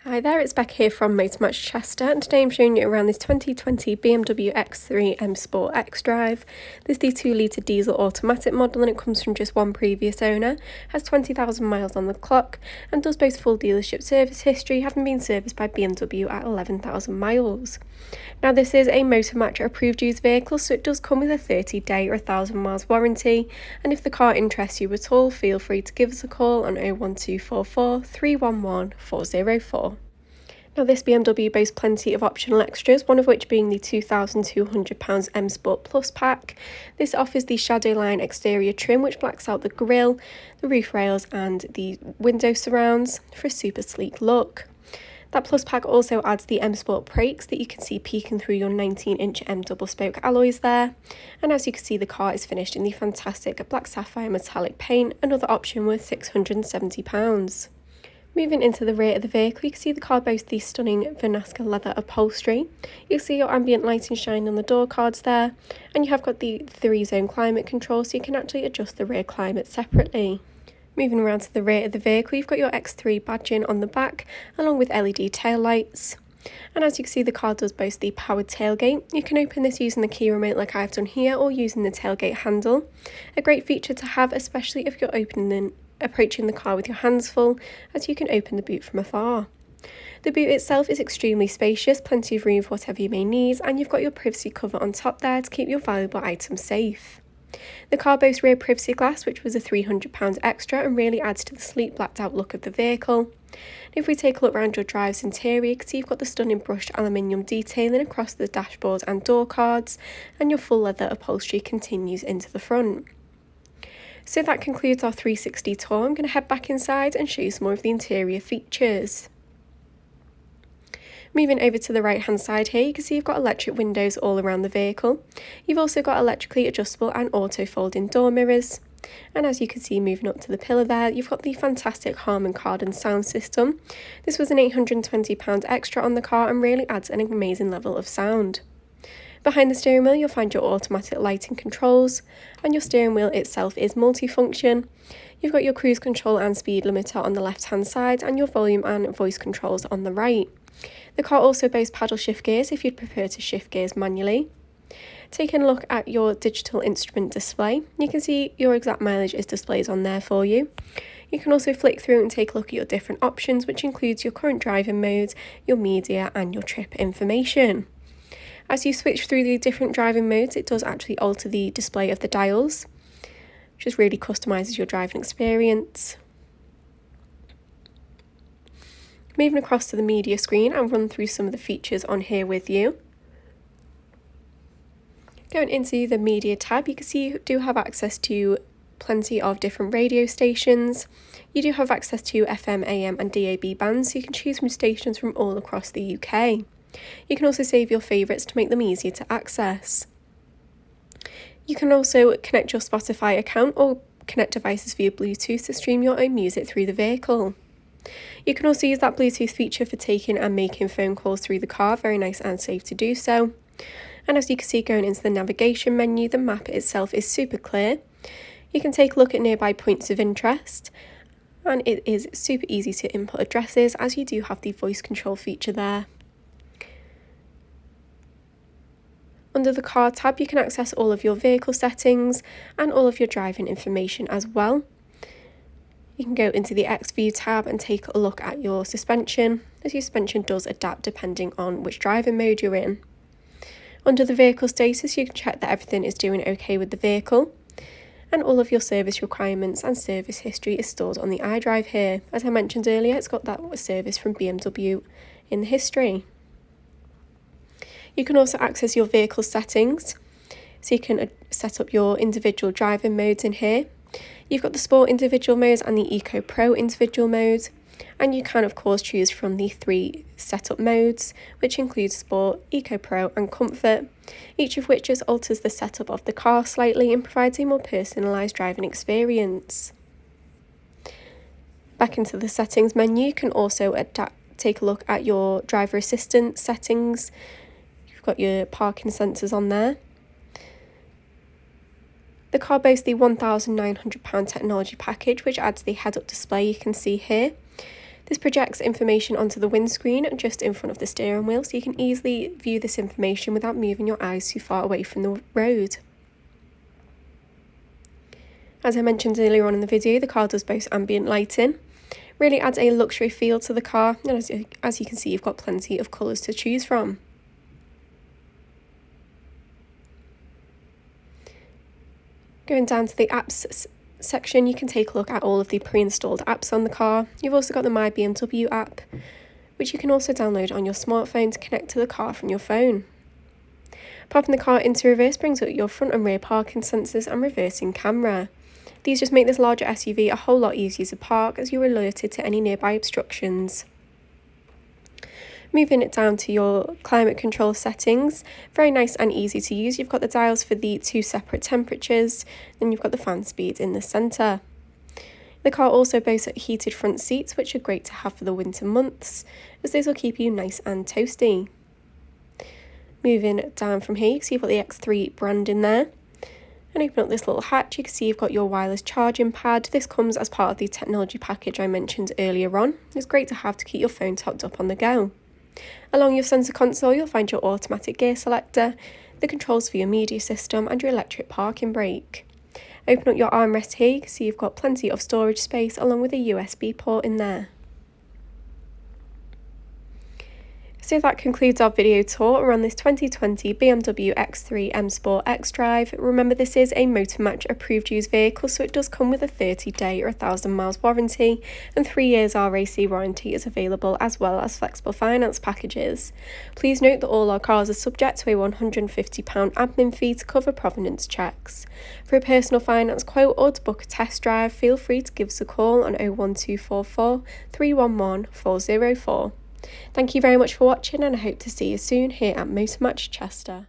Hi there, it's Beck here from Motormatch Chester, and today I'm showing you around this 2020 BMW X3 M Sport xDrive. This is the 2-litre diesel automatic model and it comes from just one previous owner, has 20,000 miles on the clock and does boast full dealership service history, having been serviced by BMW at 11,000 miles. Now this is a Motormatch approved used vehicle, so it does come with a 30-day or 1,000 miles warranty, and if the car interests you at all, feel free to give us a call on 01244 311 404. Now this BMW boasts plenty of optional extras, one of which being the £2,200 M Sport Plus pack. This offers the Shadowline exterior trim which blacks out the grille, the roof rails and the window surrounds for a super sleek look. That Plus pack also adds the M Sport brakes that you can see peeking through your 19-inch M double spoke alloys there. And as you can see, the car is finished in the fantastic Black Sapphire metallic paint, another option worth £670. Moving into the rear of the vehicle, you can see the car boasts the stunning Vernasca leather upholstery. You can see your ambient lighting shine on the door cards there, and you have got the 3-zone climate control, so you can actually adjust the rear climate separately. Moving around to the rear of the vehicle, you've got your X3 badging on the back, along with LED tail lights. And as you can see, the car does boast the powered tailgate. You can open this using the key remote like I've done here, or using the tailgate handle. A great feature to have, especially if you're approaching the car with your hands full, as you can open the boot from afar. The boot itself is extremely spacious, plenty of room for whatever you may need, and you've got your privacy cover on top there to keep your valuable items safe. The car boasts rear privacy glass, which was a £300 extra and really adds to the sleek blacked out look of the vehicle. If we take a look around your drive's interior, you can see you've got the stunning brushed aluminium detailing across the dashboard and door cards, and your full leather upholstery continues into the front. So that concludes our 360 tour. I'm going to head back inside and show you some more of the interior features. Moving over to the right hand side here, you can see you've got electric windows all around the vehicle. You've also got electrically adjustable and auto folding door mirrors. And as you can see, moving up to the pillar there, you've got the fantastic Harman Kardon sound system. This was an £820 extra on the car and really adds an amazing level of sound. Behind the steering wheel, you'll find your automatic lighting controls, and your steering wheel itself is multifunction. You've got your cruise control and speed limiter on the left hand side, and your volume and voice controls on the right. The car also boasts paddle shift gears if you'd prefer to shift gears manually. Taking a look at your digital instrument display, you can see your exact mileage is displayed on there for you. You can also flick through and take a look at your different options, which includes your current driving mode, your media and your trip information. As you switch through the different driving modes, it does actually alter the display of the dials, which just really customises your driving experience. Moving across to the media screen, I'll run through some of the features on here with you. Going into the media tab, you can see you do have access to plenty of different radio stations. You do have access to FM, AM and DAB bands, so you can choose from stations from all across the UK. You can also save your favourites to make them easier to access. You can also connect your Spotify account or connect devices via Bluetooth to stream your own music through the vehicle. You can also use that Bluetooth feature for taking and making phone calls through the car, very nice and safe to do so. And as you can see, going into the navigation menu, the map itself is super clear. You can take a look at nearby points of interest, and it is super easy to input addresses as you do have the voice control feature there. Under the car tab, you can access all of your vehicle settings and all of your driving information as well. You can go into the X View tab and take a look at your suspension, as your suspension does adapt depending on which driving mode you're in. Under the vehicle status, you can check that everything is doing okay with the vehicle, and all of your service requirements and service history is stored on the iDrive here. As I mentioned earlier, it's got that service from BMW in the history. You can also access your vehicle settings, so you can set up your individual driving modes in here. You've got the Sport individual modes and the Eco Pro individual mode, and you can of course choose from the 3 setup modes, which includes Sport, Eco Pro and Comfort, each of which just alters the setup of the car slightly and provides a more personalised driving experience. Back into the settings menu, you can also take a look at your driver assistance settings. Got your parking sensors on there. The car boasts the £1,900 technology package, which adds the head-up display you can see here. This projects information onto the windscreen just in front of the steering wheel, so you can easily view this information without moving your eyes too far away from the road. As I mentioned earlier on in the video, the car does boast ambient lighting. Really adds a luxury feel to the car, and as you can see, you've got plenty of colours to choose from. Going down to the apps section, you can take a look at all of the pre-installed apps on the car. You've also got the My BMW app, which you can also download on your smartphone to connect to the car from your phone. Popping the car into reverse brings up your front and rear parking sensors and reversing camera. These just make this larger SUV a whole lot easier to park, as you're alerted to any nearby obstructions. Moving it down to your climate control settings, very nice and easy to use. You've got the dials for the 2 separate temperatures, and you've got the fan speed in the centre. The car also boasts heated front seats, which are great to have for the winter months, as those will keep you nice and toasty. Moving down from here, you can see you've got the X3 brand in there. And open up this little hatch, you can see you've got your wireless charging pad. This comes as part of the technology package I mentioned earlier on. It's great to have to keep your phone topped up on the go. Along your centre console, you'll find your automatic gear selector, the controls for your media system and your electric parking brake. Open up your armrest here, you can see you've got plenty of storage space along with a USB port in there. So that concludes our video tour around this 2020 BMW X3 M Sport xDrive. Remember, this is a Motor Match approved used vehicle, so it does come with a 30-day or 1,000 miles warranty, and 3 years RAC warranty is available, as well as flexible finance packages. Please note that all our cars are subject to a £150 admin fee to cover provenance checks. For a personal finance quote or to book a test drive, feel free to give us a call on 01244 311 404. Thank you very much for watching, and I hope to see you soon here at Motor Match Chester.